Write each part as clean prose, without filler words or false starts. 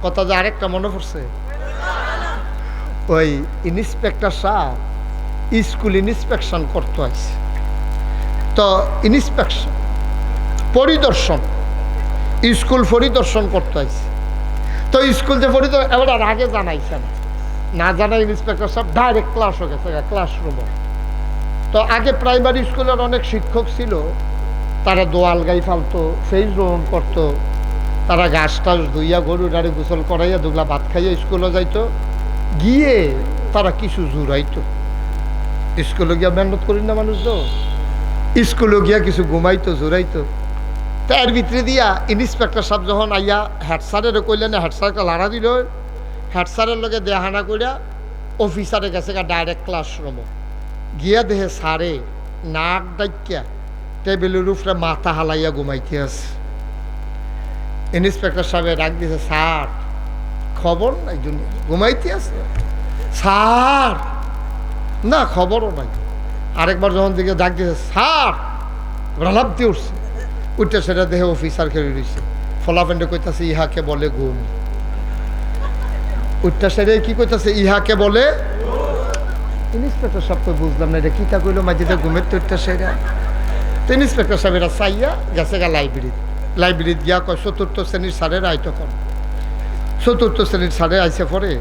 কথা যে আরেকটা মনে পড়ছে, ওই ইন্সপেক্টর সাহেব স্কুল ইন্সপেকশন করতে আসছে। তো ইন্সপেকশন পরিদর্শন, স্কুল পরিদর্শন করতে আসছে। তো স্কুল যে পরিদর্শন এবার আর আগে জানাইছে না জানাই ইন্সপেক্টর সাহেব ডাইরেক্ট ক্লাসও গেছে, ক্লাসরুমও। তো আগে প্রাইমারি স্কুলের অনেক শিক্ষক ছিল, তারা দোয়াল গাই ফালতো, ফেস গ্রহণ করতো, তারা ঘাস টাস ধুইয়া গরু ডাড়ি গোসল করাইয়া দুগলা ভাত খাইয়া স্কুলে যাইতো, গিয়ে তারা কিছু জুড়াইতো। স্কুলে গিয়া মেহনত করি না মানুষ, তো স্কুলে গিয়া কিছু ঘুমাইতো জুড়াইতো। তার ভিতরে দিয়া ইন্সপেক্টর সাহেব যখন আইয়া হেড স্যারের কইলেন, হেড স্যারকে লাড়া দিল, হেড স্যারের লগে দেহানা করিয়া অফিসারে গেছে ডাইরেক্ট ক্লাসরুমও গিয়া দেহে সারে নাক ডাইকিয়া টেবিলের উপরে মাথা হালাইয়া ঘুমাইতে আছে। ইন্সপেক্টর সাহেব ডাক দিয়েছে, স্যার খবর নাই, ঘুমাইতে আছে স্যার, না খবরও নাই। আরেকবার যখন দিকে ডাক দিয়েছে, স্যার লাভ দিয়ে উঠছে, উঠতে সেটা দেহে অফিসার খেলে রয়েছে, ফলাফেন্ডে কইতাছে ইহাকে বলে ঘুম। উঠতে সেরে কি কইতাছে, ইহাকে বলে। ইন্সপেক্টর সাহেব কই বুঝলাম না এটা কিতা কইলো, মাঝিতে ঘুমের তো উঠতে সেরা। তো ইন্সপেক্টর সাহেব এরা চাইয়া গেছে গা লাইব্রেরিত গিয়া কয় চতুর্থ শ্রেণীর স্যারের আইতো কর। চতুর্থ শ্রেণীর স্যারে আইসে পরে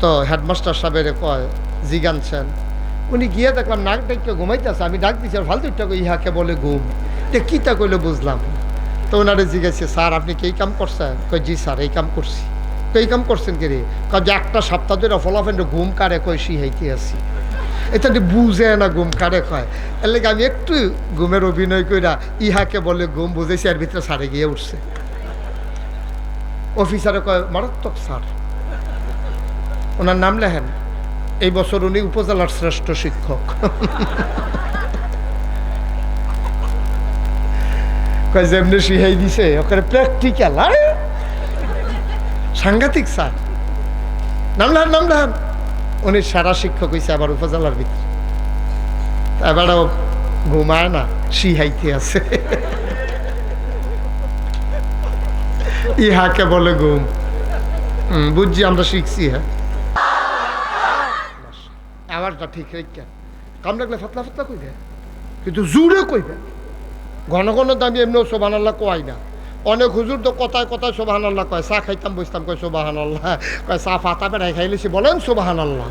তো হেডমাস্টার সাহেবের কয় জিগানছেন, উনি গিয়ে দেখলাম নাক ডাইকে ঘুমাইতেছে, আমি ডাক দিচ্ছি আর ফালতুটা কই ইহাকে বলে ঘুম, এটা কিতা কইলো বুঝলাম। তো ওনারে জিজ্ঞাসা, স্যার আপনি কি এই কাম করছেন? কই জি স্যার এই কাম করছি। তো এই কাম করছেন কি রে? কয় যে একটা সপ্তাহ ধরে ফলাফেন্ড ঘুম কারে কয় শিহাইতে আছি, এটা বুঝে না ঘুম কারে কয়। এর লেগে আমি একটু ঘুমের অভিনয় কইরা ইহাকে বলে ঘুম বুঝেছি, এর ভিতরে সারে গিয়ে উঠছে। অফিসারে কয় মারাত্মক স্যার, ওনার নাম লেখেন, এই বছর উনি উপজেলার শ্রেষ্ঠ শিক্ষক। কয় যেমনি শিহাই দিছে ওখানে প্র্যাকটিক্যাল, আরে সাংঘাতিক স্যার, নাম লেখেন। উনি সারা শিক্ষক হয়েছে আবার উপজেলার ভিতরে, এবারও ঘুমায় না, শিহাইতে আছে। ইহাকে বলে ঘুম। বুঝছি, আমরা শিখছি। হ্যাঁ আওয়াজটা ঠিক রেখে কাম লাগলে ফাতলা ফাতলা কইবে, কিন্তু জুড়ে কইবে। ঘন ঘন দামি এমনিও সুবহানাল্লাহ কয় না। অনেক হুজুর তো কথায় কথায় সুবহানাল্লাহ কয়, চা খাইতাম বসতাম কয় সুবহানাল্লাহ, কয় চা ফাতা বেড়াই খাইলেছি বলেন সুবহানাল্লাহ।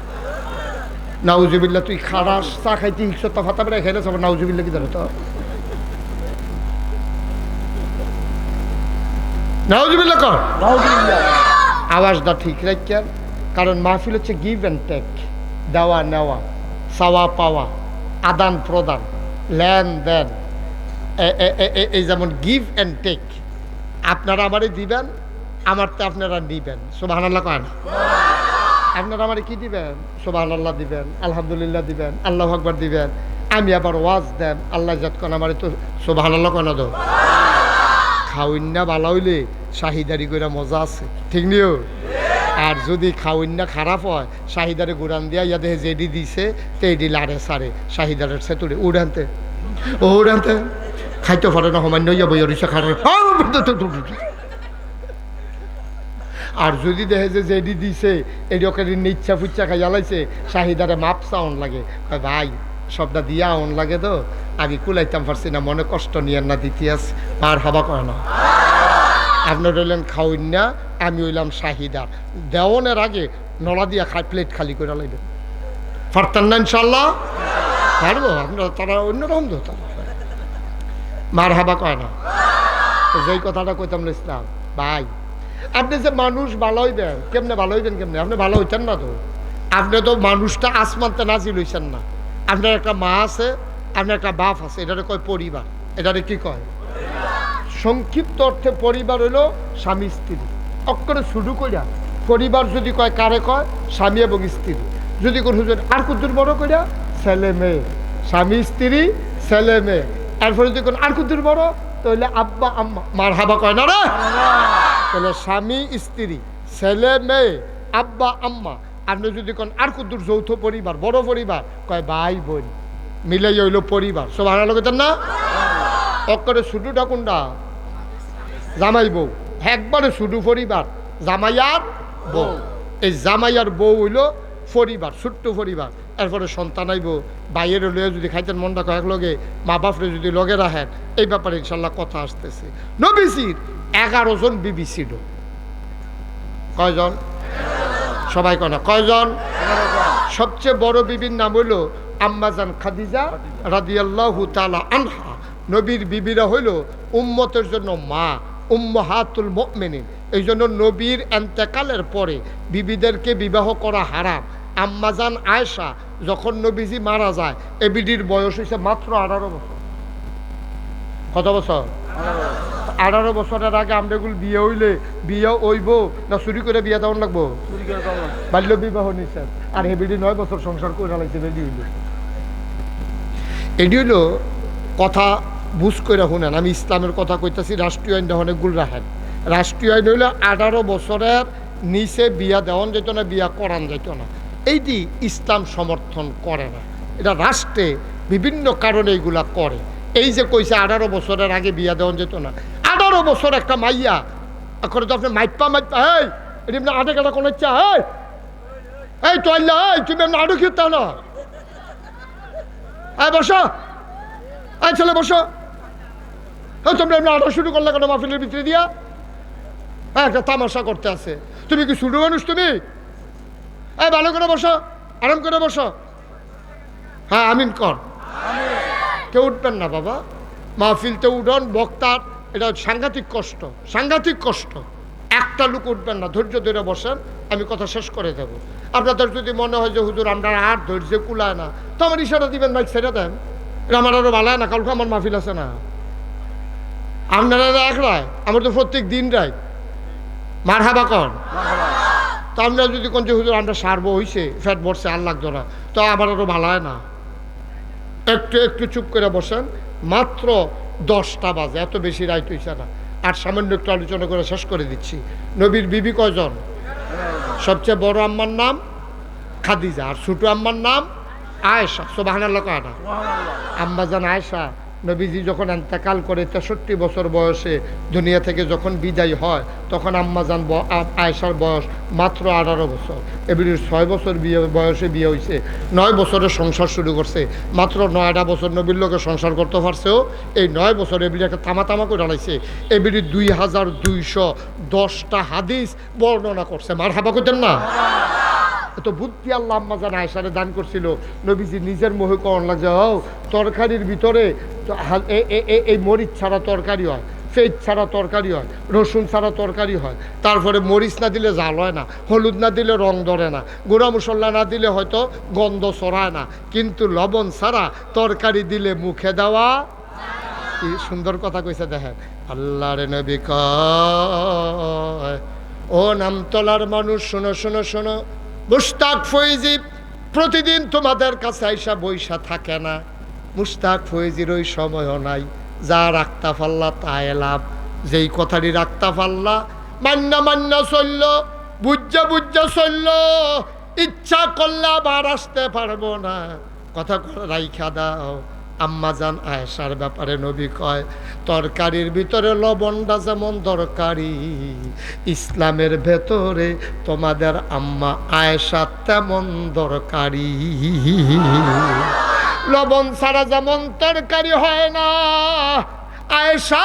নাউজুবিল্লাহ, তুই খারাস চা খাইতে হিকসত্তা ফাতা বেড়াই খাইলে সব নাউজুবিল্লাহ কি ধরে তো নাউজুবিল্লাহ কর। আওয়াজটা ঠিক রাখেন, কারণ মাহফিল হচ্ছে গিভ অ্যান্ড টেক, দেওয়া নেওয়া, চাওয়া পাওয়া, আদান প্রদান, লেনদেন। এই যেমন গিভ অ্যান্ড টেক, আপনারা আমারে দিবেন, আমারতে আপনারা নিবেন। সুবহানাল্লাহ কয় না? আপনারা আমারে কি দিবেন? সুবহানাল্লাহ দিবেন, আলহামদুলিল্লাহ দিবেন, আল্লাহু আকবার দিবেন। আমি আবার ওয়াজ দেন, আল্লাহ জাত কোন আমারে তো সুবহানাল্লাহ কয় না তো। খাওয়িন্না ভালো হইলে শাহিদারি করে মজা আছে, ঠিক নিও। আর যদি খাওয়িন্না খারাপ হয়, শাহিদারে গুড়ান দিয়া ইয়া দেহে যেডি দিছে তেডি লাড়ে সারে শাহিদারের সেতুরে উড়ানতে উড়ানতে খাইতে পারে না, সমান্য ইয়া বই রিসা খারে। আর যদি দেখে যে যেডি দিছে এডি ওকে নিচ্ছা ফুচ্ছা খাইয়া লাইছে, শাহিদারে মাপ চাউন লাগে, ভাই সবটা দিয়া আউন লাগে তো, আমি কুলাইতাম পারছি না, মনে কষ্ট নিয়ে না দিতিয়াস মার হবা করে না। আপনার রইলেন খাওয়াইন না, আমি হইলাম শাহিদার। দেওয়ানের আগে নলা দিয়া প্লেট খালি করে লাইবেন। পারতেন না ইনশাল্লাহ? পারবো। আপনারা তারা অন্যরকম তো, তারা মার হাবা কয় না। তো যেই কথাটা কইতাম ইসলাম ভাই, আপনি যে মানুষ ভালো হইবেন, কেমনে ভালো হইবেন? কেমনে আপনি ভালো হইতেন না তো? আপনি তো মানুষটা আসমানতে নাজিল হইছেন না। আপনার একটা মা আছে, আপনার একটা বাপ আছে, এটারে কয় পরিবার। এটারে কি কয়? সংক্ষিপ্ত অর্থে পরিবার হইল স্বামী স্ত্রী। অক্ষরে শুরু কইরা পরিবার যদি কয় কারে কয়? স্বামী এবং স্ত্রী। যদি কোন হুজুর আর কুদ্দুর বড় কইরা ছেলে মেয়ে, স্বামী স্ত্রী ছেলে মেয়ে। এরপরে যদি কোন আর কুদ্দুর বড় তাহলে আব্বা আম্মা। মার হাবা কয় না রে? তাহলে স্বামী স্ত্রী ছেলে মেয়ে আব্বা আম্মা। আপনি যদি কোন আর কুদ্দুর যৌথ পরিবার, বড় পরিবার, কয় ভাই বোন মিলাই হইল পরিবার। সব আনা লোকের না? অক্ষরে শুধুটা কোনটা? জামাই বউ। একবারে শুধু পরিবার জামাইয়ার বউ। এই জামাইয়ার বউ হইল পরিবার, ছোট্ট পরিবার। এরপরে সন্তান আইব, বাইয়ের লয়ে যদি খাইতেন মনটা কয়েক লগে, মা বাপরে যদি লগে রাখেন, এই ব্যাপারে ইনশাল্লাহ কথা আসতেছে। নবীজির 11 জন বিবি ছিল। কয়জন? সবাই কনা কয়জন? সবচেয়ে বড় বিবির নাম হইল আম্মাজান খাদিজা রাদিয়াল্লাহু তাআলা আনহা। নবীর বিবিরা হইল উম্মতের জন্য মা, উম্মাহাতুল মুমিনিন। এই জন্য নবীর এন্তেকালের পরে বিবিদেরকে বিবাহ করা হারাম। আম্মাজান আয়েশা যখন নবীজি মারা যায়, এ বিডির বয়স হয়েছে মাত্র 18 বছর। কত বছর? 18 বছরের আগে আমরা এগুলো বিয়ে হইলে বিয়ে হইব না চুরি করে বিয়ে দেওয়ান লাগবো? বাল্য বিবাহ নিষেধ। আর এ বিডি 9 বছর সংসার করে লাগছে। রেডি হইল, এটি হইল কথা বুঝ করে শুনেন। আমি ইসলামের কথা কইতেছি, রাষ্ট্রীয় আইনটা অনেকগুলো রাখেন। রাষ্ট্রীয় আইন হইলে 18 বছরের নিচে বিয়া দেওয়ান যেত না, বিয়া করান যেত না। এইটি ইসলাম সমর্থন করে না। এটা রাষ্ট্রে বিভিন্ন কারণে এইগুলা করে। এই যে কইছে 18 বছরের আগে বিয়া দেওয়ান যেত না, 18 বছর একটা মাইয়া এখন তো আপনি মাইপা এই এটি আপনি আটে কাটা কোনো ইচ্ছা, এই তো আল্লাহ, তুমি আপনি আটক খেতে না, বসো, এই ছেলে বসো, তোমরা আপনি আটক শুরু করলে কেন মাহফিলের ভিতরে দিয়া? একটা তামাশা করতে আছে। তুমি কি ছোট মানুষ? তুমি ভালো করে বসো, আরাম করে বসো। হ্যাঁ আমিন কর। কেউ উঠবেন না বাবা, মাহফিলতে উঠন, বক্তার এটা সাংঘাতিক কষ্ট, সাংঘাতিক কষ্ট। একটা লোক উঠবেন না, ধৈর্য ধরে বসেন, আমি কথা শেষ করে দেব। আপনাদের যদি মনে হয় যে হুজুর আমরা আর ধৈর্য কুলায় না, তো আমার ইশারা দিবেন, মাইক ছেড়ে দেন। এটা আমার আরও ভালো না, কালকে আমার মাহফিল আছে না। আপনারা এক রায়, আমার তো প্রত্যেক দিন রায় মারহাবা কর। তো আমরা যদি কোন যে হুজুর আমরা সারবো হইছে, ফ্যাট বসছে, আর লাগতো না, তো আমার আরও ভালো হয় না। একটু একটু চুপ করে বসেন। মাত্র 10টা বাজে, এত বেশি রাইট হইছে না। আর সামান্য একটু আলোচনা করে শেষ করে দিচ্ছি। নবীর বিবি কয়জন? সবচেয়ে বড় আম্মার নাম খাদিজা, আর ছোট আম্মার নাম আয়েশা। সুবহানাল্লাহ কয় না? আম্মাজান আয়েশা নবীজি যখন ইন্তেকাল করে 63 বছর বয়সে দুনিয়া থেকে যখন বিদায় হয়, তখন আম্মাজান আয়েশার বয়স মাত্র 18 বছর। এবির 6 বছর বয়সে বিয়ে হয়েছে, 9 বছরের সংসার শুরু করছে। মাত্র 9টা বছর নবীর লোকে সংসার করতে পারছেও, এই 9 বছর এবির একটা তামা করে আনাইছে। এবির 2210টা হাদিস বর্ণনা করছে। মারহাবা কইতেন না? এত বুদ্ধি আল্লাহ আম্মাজান আয়েশারে দান করছিল। নবীজি নিজের মুখে কন লাগছে, তরকারির ভিতরে এই মরিচ ছাড়া তরকারি হয়, পেঁয়াজ ছাড়া তরকারি হয়, রসুন ছাড়া তরকারি হয়, তারপরে মরিচ না দিলে জাল হয় না, হলুদ না দিলে রং ধরে না, গুঁড়া মশলা না দিলে হয়তো গন্ধ ছড়ায় না, কিন্তু লবণ ছাড়া তরকারি দিলে মুখে দেওয়া। কি সুন্দর কথা কইছে দেখেন। আল্লাহর নবী কয়, ও নামতলার মানুষ শোনো শোনো শোনো, মুশতাক ফৈজি প্রতিদিন তোমাদের কাছে আইসা বইসা থাকে না। মুশতাক ফৈজির ওই সময়ও নাই। যা রাখতা পাল্লা তাই লাভ। যেই কথাটি রাখতা পাল্লা মান্না মান্না চলল, বুঝা বুঝা চলল, ইচ্ছা করলে আবার আসতে পারবো না। কথা রাইখা দাও। আম্মাজান আয়েশার ব্যাপারে নবী কয়, তরকারির ভিতরে লবণটা যেমন দরকারি, ইসলামের ভেতরে তোমাদের আম্মা আয়েশা তেমন দরকারি। লবণ ছাড়া যেমন তরকারি হয় না, আয়েশা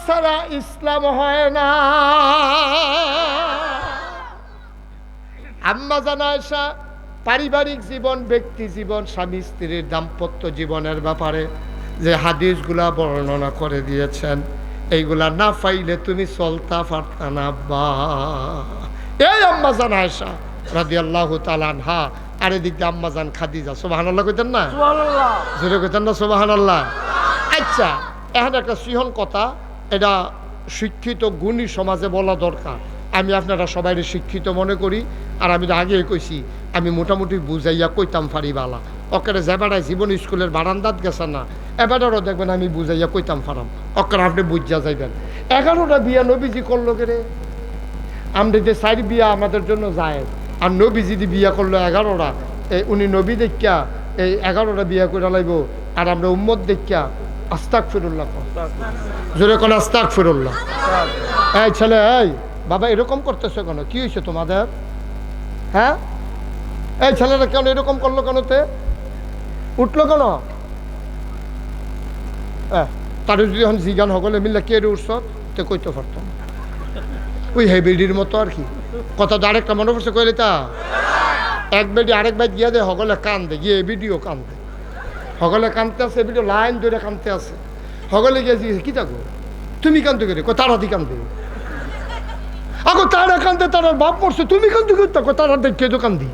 ছাড়া ইসলাম হয় না। আম্মাজান আয়েশা পারিবারিক জীবন, ব্যক্তি জীবন, স্বামী স্ত্রীর দাম্পত্য জীবনের ব্যাপারে যে হাদিসগুলা বর্ণনা করে দিয়েছেন, এইগুলা না পাইলে তুমি চলতা পারতা না। বা এই আম্মাজান আয়েশা রাদিয়াল্লাহু তাআলা আনহা, আর এদিকে আম্মাজান খাদিজা। সুবহানাল্লাহ কইতেন না? জোরে কইতেন না সুবহানাল্লাহ? আচ্ছা, এখন একটা সিহন কথা, এটা শিক্ষিত গুণী সমাজে বলা দরকার। আমি আপনারা সবাই শিক্ষিত মনে করি, আর আমি তো আগেই কইছি আমি মোটামুটি বুঝাইয়া কইতাম পারি বালা। অকেরে যে বেড়ায় জীবন স্কুলের বারান্দাত গেছে না, এবারও দেখবেন আমি বুঝাইয়া কইতাম পারাম, অকের আপনি বুঝা যাইবেন। 11টা বিয়া নবীজি করলো কে রে? আমরা যে 4 বিয়া আমাদের জন্য যায়, আর নবী যদি বিয়া করলো 11টা, উনি নবী দেখিয়া এই 11টা বিয়া করে লাইব, আর আমরা উম্মত দেখিয়া আস্তাগফিরুল্লাহ। জোরে কোন আস্তাগফিরুল্লাহ। এই ছেলে, এই বাবা এরকম করতেছো কেন? কি হয়েছে তোমাদের? হ্যাঁ, এই ছেলেরা কেন এরকম করলো? কেন তে উঠলো কেন? তারা যদি এখন জিগান সকলে মিললে কে রে উঠছ, তে কইতে পারতাম ওই হে বেডির মতো আর কি। কথা তো আরেকটা মনে পড়ছে কইলে তা এক বেডি আরেক বাইক গিয়া দেয়, সকলে কান্দে, গিয়ে এ ভিডিও কান্দে, সকলে কান্দতে আছে, ভিডিও লাইন ধরে কান্দতে আছে, সকলে গিয়ে জিজ্ঞেস কি থাকো তুমি কান্দতে করে? তারা দি কান্দে, আগো তারা কান্দে, তারার বাপ মরছে, তুমি কান্দতে করতে তারা দেখে তো কান্দি।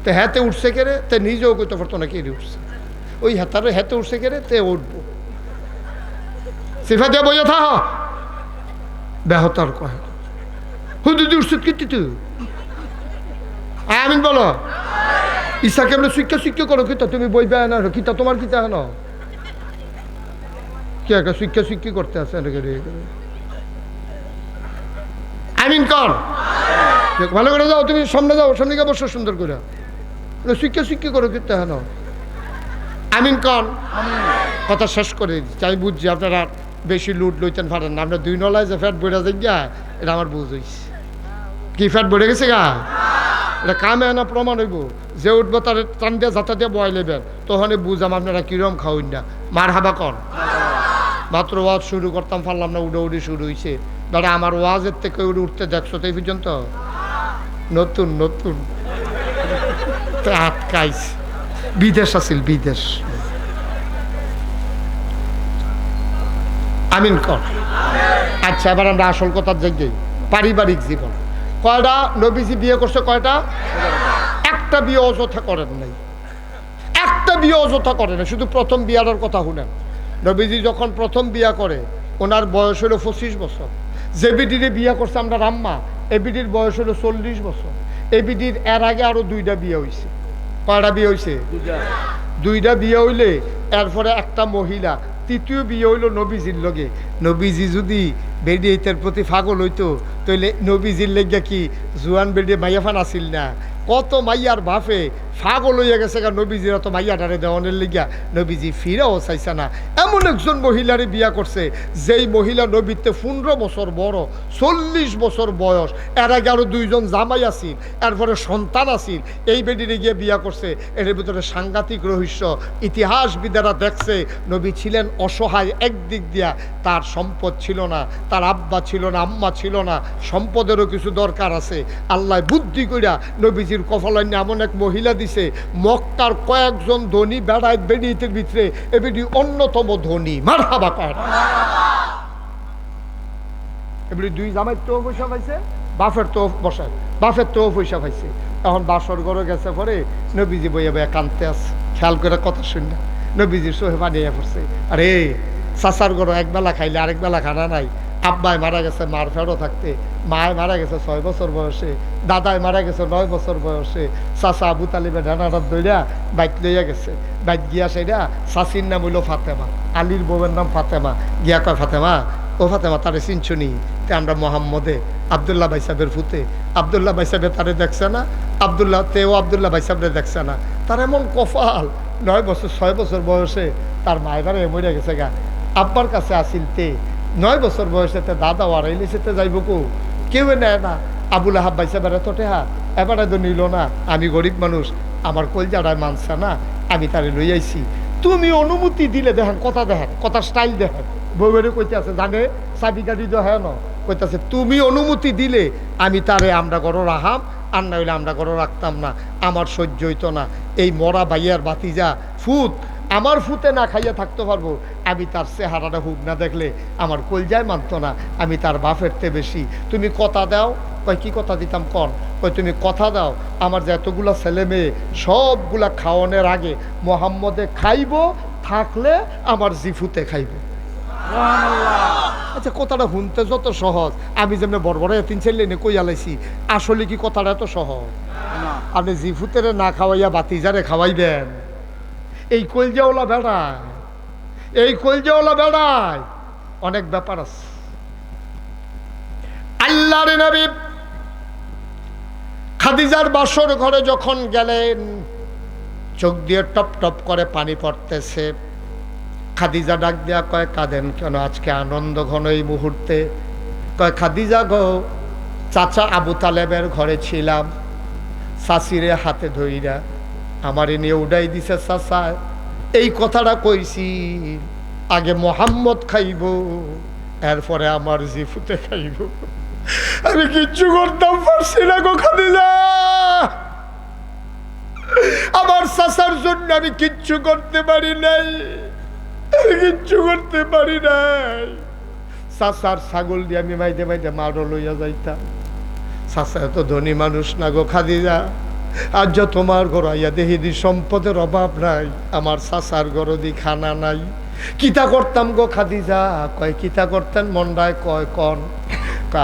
তো হ্যাঁতে উঠছে কেড়ে, তে নিজেও করতে পারতো না কে উঠছে, ওই হাতারে হেতে উঠছে কেড়ে, তে উঠবো সিফা দিয়ে বইয়া থাক বেহতার কয় হুদুদি উঠছে কীর্তি তুই আমিন বলো। ইসাকে আমরা শিক্ষা করো কিতা, তুমি বই বেয়া না কিতা, তোমার কিতা হেন কি একটা শিক্ষা করতে আছে। আমিন কর, ভালো করে যাও, তুমি সামনে যাও, সামনে গিয়ে বসো সুন্দর করে, শিক্ষা করো কিতা হেন। আমিন কর, কথা শেষ করে দিচ্ছি। আমি বুঝছি আপনারা বেশি লুট লইতেন পারেন না, আপনার 2 নলায় যে ফ্যাট বেড়ে যাই গা, এটা আমার বুঝ হয়েছে। কি ফ্যাট বেড়ে গেছে গা, এটা কামে না প্রমাণ হইব। যে উঠবো তার টান দিয়ে যাতা দিয়ে বয় নেবেন, তখন বুঝাম আপনারা কিরম খাওয়াইন না। মার হাবা কন। মাত্র ওয়াজ শুরু করতাম পারলাম না, উড়ি শুরু হয়েছে। দাদা আমার ওয়াজের থেকে উঠতে দেখছো তো এই পর্যন্ত নতুন নতুন আটকাইছে, বিদেশ আছিল বিদেশ। আমিন কর। আচ্ছা এবার আমরা আসল কথার জায়গায়, পারিবারিক জীবন। কয়টা নবীজি বিয়ে করছে? কয়টা? একটা বিয়ে অযথা করেন নাই, একটা বিয়ে অযথা করে না। শুধু প্রথম বিয়ার কথা শুনেন। নবীজি যখন প্রথম বিয়া করে ওনার বয়স হলো 25 বছর। যে বিডিরে বিয়া করছে আমরা রাম্মা, এ বিডির বয়স হলো 40 বছর। এ বিডির এর আগে আরো 2টা বিয়ে হয়েছে। কয়টা বিয়ে হয়েছে? 2টা বিয়ে হইলে এরপরে একটা মহিলা, 3য় বিয়ে হইল নবীজির লগে। নবীজি যদি বেডি এইটার প্রতি পাগল হইতো তাইলে নবীজির লেগে কি জুয়ান বেডি মাইয়াফান আসিল না? কত মাইয়ার বাপে পাগল হইয়া গেছে গা নবীজির অত মাইয়াটারে দেওয়ানের লিগা, নবীজি ফিরাও চাইছে না। এমন একজন মহিলারে বিয়া করছে যেই মহিলা নবীতে 15 বছর বড়, 40 বছর বয়স। এর আগে আরো 2জন জামাই আসিল, এরপরে সন্তান আসিল। এই বেডিরে গিয়ে বিয়া করছে। এর ভিতরে সাংঘাতিক রহস্য। ইতিহাসবিদেরা দেখছে নবী ছিলেন অসহায়। একদিক দিয়া তার সম্পদ ছিল না, তার আব্বা ছিল না, আম্মা ছিল না, সম্পদেরও কিছু দরকার আছে। আল্লাহ বুদ্ধি কইরা নবীজির কপালে এমন এক মহিলা দিছে, মক্কার কয়েকজন ধনী বেড়ায় বেডিতের ভিতরে এ বেডি অন্যতম ধনী। মারহাবা কর। এবারে 2 জামাই তো পয়সা পাইছে, বাফের তো বসায়, বাফের তো পয়সা পাইছে। এখন বাসর ঘরে গেছে পরে নবীজি বইয়া বইয়া কানতে আছে। খেয়াল করে কথা শুনে নবীজির সোহে পানিয়ে পড়ছে। আরে চাচার ঘরে একবেলা খাইলে আরেক বেলা খানা নাই। আব্বাই মারা গেছে মার ফেরো থাকতে, মায় মারা গেছে 6 বছর বয়সে, দাদাই মারা গেছে 9 বছর বয়সে। চাচা আবু তালিবে ডানারাত দইরা বাইক লইয়া গেছে। বাইক গিয়া সেটা চাচির নাম হইল ফাতেমা, আলীর বউয়ের নাম ফাতেমা। গিয়া কয় ফাতেমা, ও ফাতেমা তারে চিনছুনি? তে আমরা মোহাম্মদে আবদুল্লাহ ভাই সাহেবের ফুতে। আবদুল্লাহ ভাই সাহেবের তারে দেখছে না, আবদুল্লাহ তেও আবদুল্লাহ ভাই সাহেবরে দেখছে না। তার এমন কপাল, 9 বছর 6 বছর বয়সে তার মায়েরা মরে গেছে গা। আব্বার কাছে আসিল তে 9 বছর বয়সেতে দাদা ওয়ারাইলে সেতে যাইব কেউ নেয় না। আবুল আহাব ভাই সাহেবের এত টেহা এবারে তো নিল না। আমি গরিব মানুষ, আমার কলজাটায় মানছে না, আমি তারে লই আইছি। তুমি অনুমতি দিলে দেখেন, কথা দেখেন, কথার স্টাইল দেখেন। বউয়েরে কইতে আছে জানে চাবি গাড়ি তো হ্যাঁ না, কইতেছে তুমি অনুমতি দিলে আমি তারে আমরা ঘর রাখাম, আর না হইলে আমরা ঘর রাখতাম না। আমার সহ্য হইতো না। এই মরা ভাইয়ার বাতিজা ফুত আমার ফুতে না খাইয়া থাকতে পারবো, আমি তার চেহারাটা হুক না দেখলে আমার কলজায় মানতো না। আমি তার বাপেরতে বেশি। তুমি কথা দাও। কয় কি কথা দিতাম কন? কই তুমি কথা দাও আমার যে এতগুলা ছেলে মেয়ে সবগুলা খাওয়ানোর আগে মোহাম্মদে খাইব, থাকলে আমার জিফুতে খাইব। আচ্ছা কথাটা শুনতে যত সহজ, আমি যেমন বড় বড় এতিন ছেলে নে কই আলাইছি, আসলে কি কথাটা এত সহজ? আপনি জিফুতেরে না খাওয়াইয়া বাতিজারে খাওয়াইবেন? এই কলজাওয়ালা বেড়ায়, এই কলজাওয়ালা বেড়ায় অনেক ব্যাপার আছে। আল্লাহর নবী খাদিজার বাসর ঘরে যখন গেলেন, চোখ দিয়ে টপ টপ করে পানি পড়তেছে। খাদিজা ডাক দেয়া কয় কাঁদেন কেন? আজকে আনন্দ ঘন এই মুহূর্তে কয় খাদিজা গো, চাচা আবু তালেবের ঘরে ছিলাম, চাচিরে হাতে ধইরা আমারে নিয়ে উড়াই দিছে চাচা। এই কথাটা কইছি, আগে মোহাম্মদ খাইব, এরপরে আমার জিফুতে খাইব। আমি কিচ্ছু করতাম পারছি না গো খাদিজা, আমার চাচার জন্য আমি কিচ্ছু করতে পারি নাই, আমি কিচ্ছু করতে পারি নাই। চাচার ছাগল দিয়ে আমি মাইতে মাইতে মারো লইয়া যাইতাম। চাচা এত ধনী মানুষ না গো খাদিজা, আর যা তোমার ঘর আইয়া দেখি দি সম্পদের অভাব নাই, আমার চাচার ঘর দি খানা নাই। কিতা করতাম গো খাদিজা? কয় কিতা করতেন? মন্ডায় কয় কন?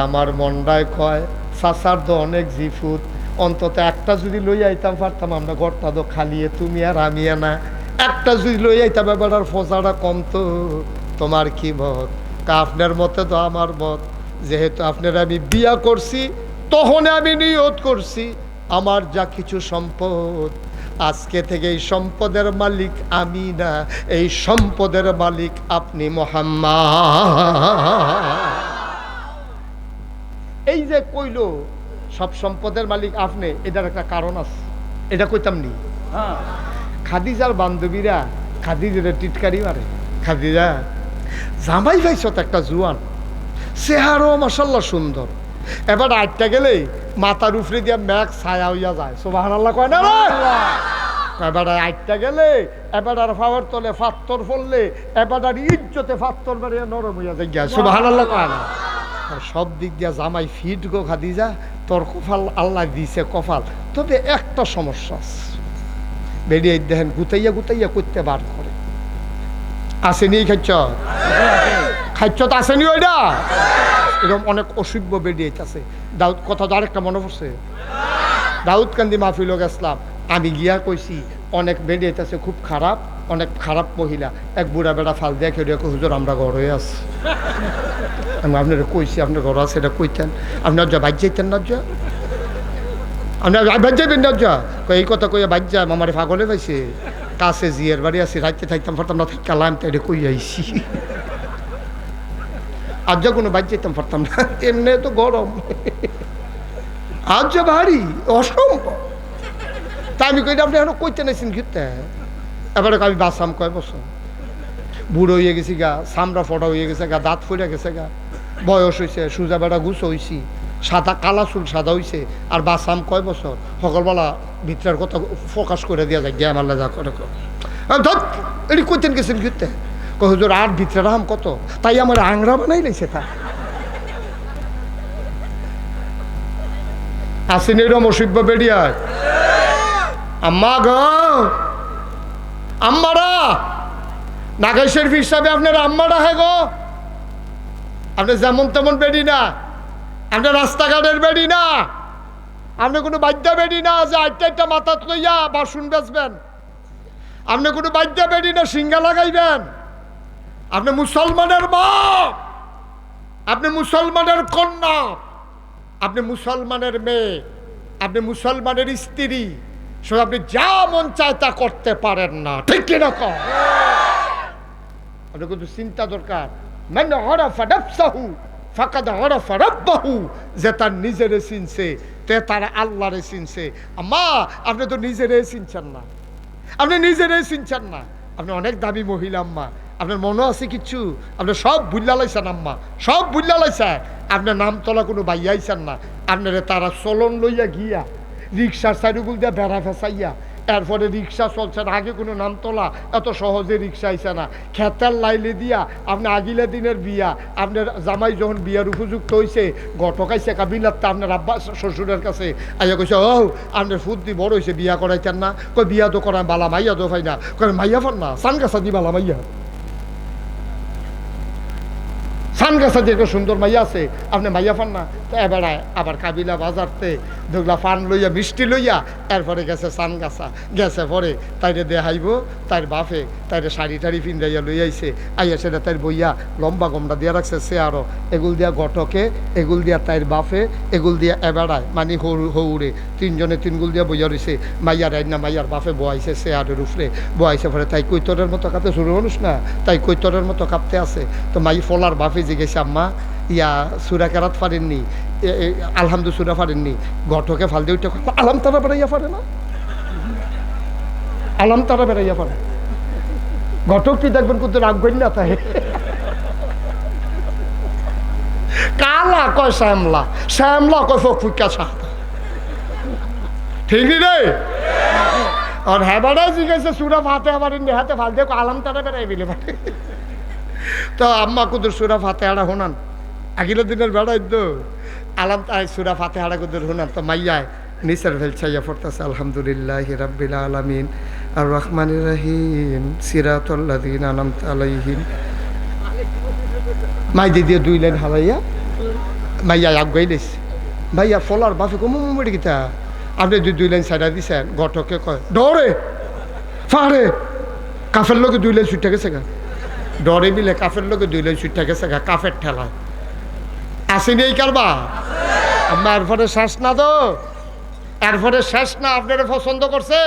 আমার মন্ডায় কয় চাচার তো অনেক জিফুত, অন্তত একটা যদি লই আইতাম পারতাম, আমরা ঘরটা তো খালিয়ে তুমি আর আমি না, একটা যদি লই আইতাম এবার আর ফসাটা কমতো। তোমার কি মত? আপনার মতে তো আমার মত, যেহেতু আপনারা আমি বিয়া করছি, তখন আমি নিয়ত করছি আমার যা কিছু সম্পদ, আজকে থেকে এই সম্পদের মালিক আমি না, এই সম্পদের মালিক আপনি মুহাম্মদ। এই যে কইলো সব সম্পদের মালিক আপনি, এটার একটা কারণ আছে, এটা কইতাম নি? খাদিজার বান্ধবীরা খাদিজারে টিটকারি মারে, খাদিজা জামাই ভাইছ তো একটা জুয়ান, চেহারাও মাশাআল্লাহ সুন্দর, এবার আটটা গেলে মাথার উপরে দিয়া ম্যাগ ছায়া হইয়া যায়, সুবহানাল্লাহ কয় না? এবার আটটা গেলে এবার আর ফাওয়ার তলে ফাত্তর ফললে এবার আর ইজ্জতে ফাত্তর বাড়িয়া নরম হইয়া যায়, সুবহানাল্লাহ কয় না? সব দিক দিয়া জামাই ফিট গো খাদিজা, তোর কপাল আল্লাহ দিছে কপাল। তবে একটা সমস্যা আছে, বেরিয়ে দেখেন গুতাইয়া গুতাইয়া করতে বার করে। আসেনি খাচ্ছ? খাচ্ছ তো আসেনি ওইটা? এরকম অনেক অসভ্য বেরিয়ে আছে। দাউদ কথা তো আরেকটা মনে পড়ছে, দাউদ কান্দি মাহফিল গেছিলাম, আমি গিয়া কইছি অনেক বেরিয়ে আছে খুব খারাপ, অনেক খারাপ মহিলা। এক বুড়া বেড়া ফাল দিয়ে কেউ হুজুর আমরা ঘর হয়ে আছি। আমি আপনারা কইছি আপনার ঘর আছে, এটা কইতেন আপনার যা বাজ যাইতেন না, যা আপনার বাজ যাইবেন না, যা এই কথা কইয়া বাজ যায় আমার পাগলে পাইছে। কাছে জিয়ের বাড়ি আছে, রাইতে থাকতাম পারতাম না, কালাম তো এটা কই আইছি। আজ যা কোনো বাজ যাইতাম পারতাম না, এমনি তো গরম, আজ যা ভারী অসম্ভব। তা আমি কইটা আপনি এখন কইতে নাইছেন ঘিরতে, এবারে আমি বাসাম কয় বছর, বুড়ো হয়ে গেছি গা, চামড়া ফটা হয়ে গেছে গা, দাঁত ফুলে গেছে গা, বয়স হয়েছে, সুজা বেড়া গুছ হয়েছি, সাদা কালা চুল সাদা হয়েছে, আর বাসাম কয় বছর। সকালবেলা ভিতরের কথা ফোকাস করে দিয়া যায়, জ্ঞান আল্লাহ যা করে ধর এটি কইতেন গেছেন ঘুরতে, হুজুর আর ভিতরে রাম কত, তাই আমার আংরা বানাই লাইছে। তা আসেনি এরম অসভ্য বেরিয়া? আম্মা গো, আম্মারা নাগাই শরীফ হিসাবে আপনার আম্মারা হ্যাঁ গো, আপনি যেমন তেমন বেড়ি না, আপনার রাস্তাঘাটের বেড়ি না, আপনি কোনো বাদ্যা বেড়ি না যে একটা মাথাত লইয়া বাসন বেচবেন, আপনি কোনো বাদ্যা বেড়ি না সিঙ্গা লাগাইবেন। আপনি মুসলমানের বাপ, আপনি মুসলমানের কন্যা, আপনি মুসলমানের মেয়ে, আপনি মুসলমানের স্ত্রী, সব আপনি যা মন চায় তা করতে পারেন না, ঠিক কিনা কম? আপনার কিন্তু চিন্তা দরকার। মান আরাফা নাফসাহু ফাকাদ আরাফা রাব্বাহু, যে তার নিজেরে চিনছে তে তার আল্লাহরে চিনছে। আম্মা আপনি তো নিজেরে চিনছেন না, আপনি নিজেরে চিনছেন না, আপনি অনেক দামি মহিলা আম্মা, আপনার মনে আছে কিচ্ছু? আপনি সব ভুল্লা লাইছেন আম্মা, সব ভুল্লা লাইছেন। আপনার নাম তোলা কোনো বাইয়াইছেন না, আপনারে তারা চলন লইয়া গিয়া রিক্সার সাইডগুল দিয়ে বেড়া ফেসাইয়া, এরপরে রিক্সা চলছে না, আগে কোনো নাম তোলা এত সহজে রিক্সা আইসে না, খেতার লাইলে দিয়া আপনি আগিলা দিনের বিয়া, আপনার জামাই যখন বিয়ার উপযুক্ত হয়েছে ঘটকাইছে কাবিলাতে আপনার আব্বা শ্বশুরের কাছে আইয়া কইছে, ও আপনার ফুদ্দি বড় হয়েছে, বিয়া করাইতেন না? কই বিয়া তো করায়, বালা মাইয়া তো পাই না। কয় মাইয়া পান না, সানগাছা দি বালা মাইয়া, সানগাছা দিয়ে একটা সুন্দর মাইয়া আছে, আপনি মাইয়া পান না? তো এবারায় আবার কাবিলা বাজারতে দুগলা পান লইয়া মিষ্টি লইয়া এরপরে গেছে সানগাছা, গেছে পরে তাইরে দেখাইব তাইর বাপে, তাইরে শাড়ি টাড়ি পিন্ধাইয়া লই আইছে, আইয়া সেটা তাইর বইয়া লম্বা গমটা দিয়া রাখছে, সে আরও এগুল দিয়া ঘটকে, এগুল দিয়া তাইর বাপে, এগুল দিয়া এবারায় মানে হৌরে তিনজনে তিনগুল দিয়া বইয়া রয়েছে। মাইয়ার আইন না মাইয়ার বাপে বয়াইছে সে আরের উপরে বয়াইছে, পরে তাই কৈতরের মতো কাঁপতে শুরু মানুষ না, তাই কৈতরের মতো কাঁপতে আছে। তো মাই ফলার বাপে জিজ্ঞেসে, আম্মা ইয়া সুরা কেরাত পারেননি, আলহামদু সুরা পারেননি, ঘটকে ফাল দিয়ে উঠে আলাম তারা বেড়াইয়া পারে না, আলাম তারা বেড়াইয়া পারে। ঘটক কি দেখবেন কিন্তু রাখবেন না তাই কালা কয় শ্যামলা, শ্যামলা কয় ফুকা সাদা, ঠিক রে। আর হ্যাঁ বেড়াই জিজ্ঞেসে সুরা ফাতে আবার হাতে ফাল দিয়ে আলাম তারা বেড়াই বিলে পারে। তো আম্মা কুদুর সুরা ফাতে হাড়া হোনান, আগিলে দিনের বেড়াই তো আলাম তাই সুরা ফাতে হাড়া কুদুর হোনান। তো মাইয়ায় নিসার ভেলছাইয়া পড়তেছে আলহামদুলিল্লাহ রাব্বিল আলামিন আর রহমানির রহিম সিরাতাল্লাযিনা আনআমতা আলাইহিম। মাই দিয়ে 2 লাইন হালাইয়া মাইয়া আগাই দিছে। ভাইয়া ফলার বাপে কমে গীতা আপনি 2 লাইন সাইডা দিছেন। ঘটকে কয় ডরে ফাড়ে কাফের লোকে 2 লাইন ছুটে গেছে গা, ডরে মিলে কাফের লোকে 2 লাইন ছুটে গেছে গা, কাফের ঠেলায় আসেনি এই কারবা। আম্মা এরপরে শেষ না তো, এরপরে শেষ না, আপনারা পছন্দ করছে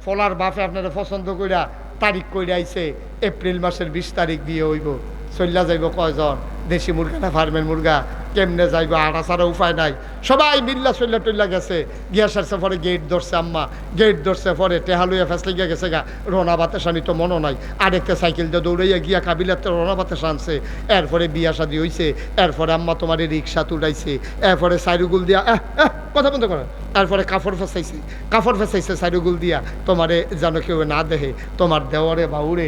ফলার বাপে, আপনারা পছন্দ কইরা তারিখ কইরা আইছে এপ্রিল মাসের 20 তারিখ বিয়ে হইব। চল্লা যাইব কয়জন, দেশি মুরগা না ফার্মের মুরগা, কেমনে যাইব, আটা ছাড়া উপায় নাই। সবাই মিল্লা চল্লা টল্লা গেছে, গিয়া সারছে পরে গেট ধরছে আম্মা, গেট ধরছে পরে টেহালুয়া ফেসলে গিয়া গেছে গা রোনা বাতে সানি তো মনে নাই, আরেকটা সাইকেল দিয়ে দৌড়াইয়া গিয়া কাবিলাতে রোনা বাতে সানছে। এরপরে বিয়া শাদি হইছে, এরপরে আম্মা তোমার রিক্সা তুলাইছে, এরপরে সাইরুগুল দিয়া কথা বন্ধ করে, এরপরে কাপড় ফেসাইছে সাইরুগুল দিয়া তোমারে যেন কেউ না দেখে। তোমার দেওয়ারে বাউরে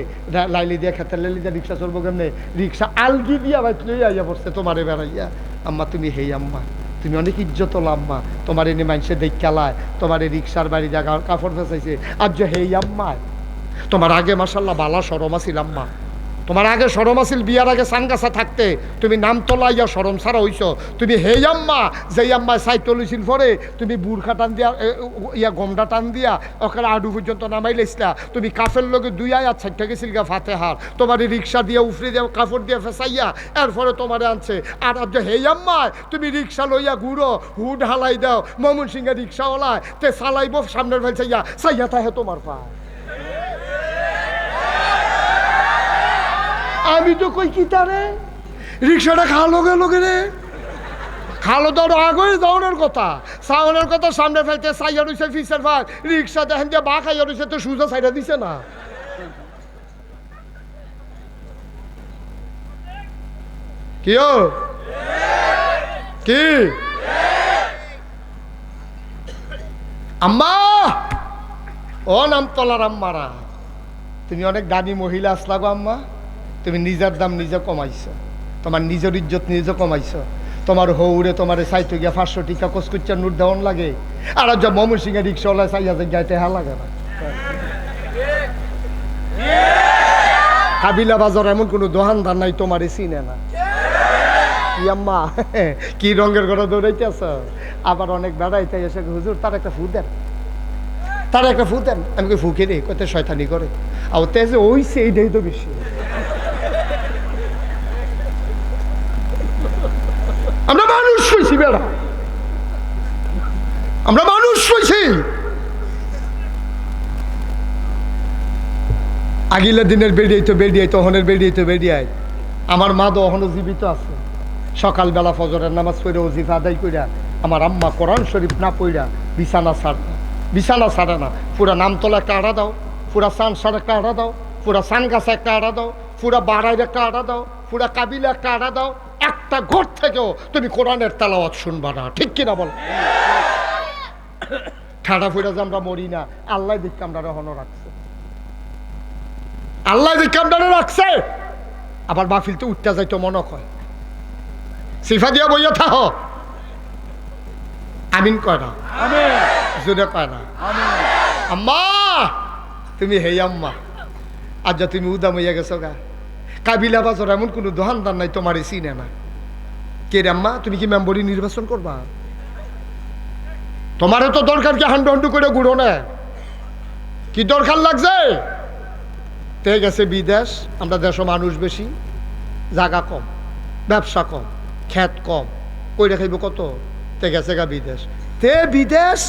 লাইলি দিয়া খেতে লাইলি দিয়া রিক্সা চলবো কেমনে, রিক্সা আলগি দিয়া বাইক লইয়া আইয়া পড়ছে তোমারে বেড়াইয়া। আম্মা তুমি হেই আম্মা, তুমি অনেক ইজ্জত আম্মা, তোমার এনে মানুষের দেখ খেলায়, তোমার রিক্সার বাড়ি জায়গা কাপড় ফেসাইছে। আর যে হেই আম্মা, তোমার আগে মাশাল্লাহ বালা সরম আছিল আম্মা, তোমার আগে সরম আছিল, বিয়ার আগে সানগাছা থাকতে তুমি নাম তোলাইয়া সরম ছাড়া হইছ। তুমি হেই আম্মা, যেই আম্মা সাইকেল হইছিল পরে তুমি বুরখা টান দিয়া ইয়া গমটা টান দিয়া ওখানে আডু পর্যন্ত নামাই লাইছিলা। তুমি কাফের লগে 2 আয়াত ছাইটা গেছিল গা ফাতেহার, তোমার রিক্সা দিয়ে উফরে দিয়া কাপড় দিয়ে ফেসাইয়া এরপরে তোমারে আনছে। আর যে হেই আম্মা তুমি রিক্সা লইয়া ঘুরো, হুড হালাই দাও, ময়মন সিংহের রিক্সাওয়ালায় তে চালাইব সামনের ফেলছাইয়া সাইয়া তাহে তোমার পা। আমি তো কই কি তারে রিক্সাটা খালো গেল রে, খালো ধরো আগে যাওয়ানোর কথা, সাউনের কথা সামনে ফেলতে সাইয়া রয়েছে ফিসের ভাই, রিক্সা দেখেন দিয়ে বা খাইয়া রয়েছে তো সুজা সাইডা দিছে না। কি আম্মা, ও নামতলার আম্মারা, তুমি অনেক দামি মহিলা আসলা গো আম্মা। তুমি নিজের দাম নিজে কমাইছো, তোমার নিজের ইজ্জত নিজে কমাইছো। তোমার হৌরে তোমার চাইতে গিয়া 500 টাকা কচকুচ্চার নোট দেওয়ান লাগে, আর যা ময়মন সিংহের রিক্সাওয়ালা চাইয়া যে গাইতে হা লাগে না। কাবিলা বাজার এমন কোনো দোকানদার নাই তোমারে চিনে না। কি আম্মা কি রঙের ঘরে দৌড়াইতেছ, আবার অনেক বেড়াইতে এসে হুজুর তার একটা ফু দেন, তার একটা ফু দেন। আমি ফুকে রে কত শয়তানি করে, আর তেজে ওইছে এইটাই তো বেশি। আমরা মানুষ হইছি বেড়া, আমরা মানুষ হইছি। আগিলা দিনের বেরিয়াইতো অহনের বেরিয়াই। আমার মা তো অহনো জীবিত আছে। সকালবেলা ফজরের নামাজ পড়ে ওজিফা আদায় কইরা আমার আম্মা কোরআন শরীফ না পড়া বিছানা ছাড়ে না। পুরা নামতলা একটা আড়া দাও, পুরা সানসার একটা আড়া দাও, পুরা সানগাছা একটা আড়া দাও, পুরা বাড়াইয়ের একটা আড়া দাও, পুরা কাবিলা একটা আড়া দাও। একটা ঘর থেকেও তুমি কোরআনের তেলাওয়াত শুনবা না, ঠিক কিনা বল? ঠাডা ফুরা যে আমরা মরি না, আল্লাহ দেখে আমরা রহনো রাখছে, আল্লাহ দেখে আমরা রাখছে। আবার মাহফিল তো উঠতে যাইতো মনে হয়, সিফা দিয়া বইয়া থাহ, আমিন কয় না, জোরে কয় না। আম্মা তুমি হেই আম্মা, আজ যা তুমি উদাম হইয়া গেছো গা। কাবিলা বাজার এমন কোনো দোকানদার নাই তোমার চিনে না। কে রে আম্মা, তুমি কি মেম্বরি নির্বাচন করবা? তোমারও তো দরকার কি হান্ডু হান্ডু করে ঘুরো না, কি দরকার লাগছে? তে গেছে বিদেশ, আমরা দেশে মানুষ বেশি, জায়গা কম, ব্যবসা কম, খ্যাত কম, কইরা খাইব কত? তে গেছে গা বিদেশ। তে বিদেশ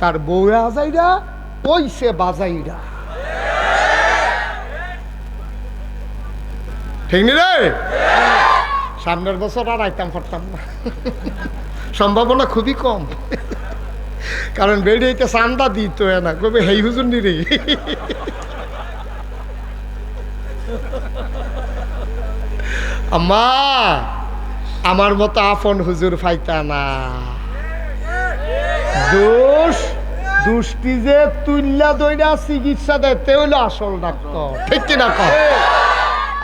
তার বউ আজাইরা ওইসে বাজাইরা, ঠিক নি রে? সামনের বছর আর আইতাম পারতাম না, সম্ভাবনা খুবই কম। কারণ বেরিয়েতে চান্দা দিত না, কবে হেই হুজুর নি রে। আম্মা আমার মতো আপন হুজুর ফাইতা না। দোষ দুষ্টি যে তুল্লা দইরা চিকিৎসা দেয় তে হইলো আসল ডাক্তার, ঠিক কিনা কর।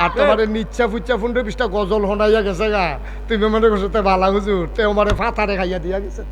আর তোমার নিচ্ছা ফুচ্ছা ফুন্ডে বিশটা গজল হনাইয়া গেছে গা, তুমি মনে করছো তে বালা হুজুর, তে আমার ফাতারে খাইয়া দিয়া গেছে।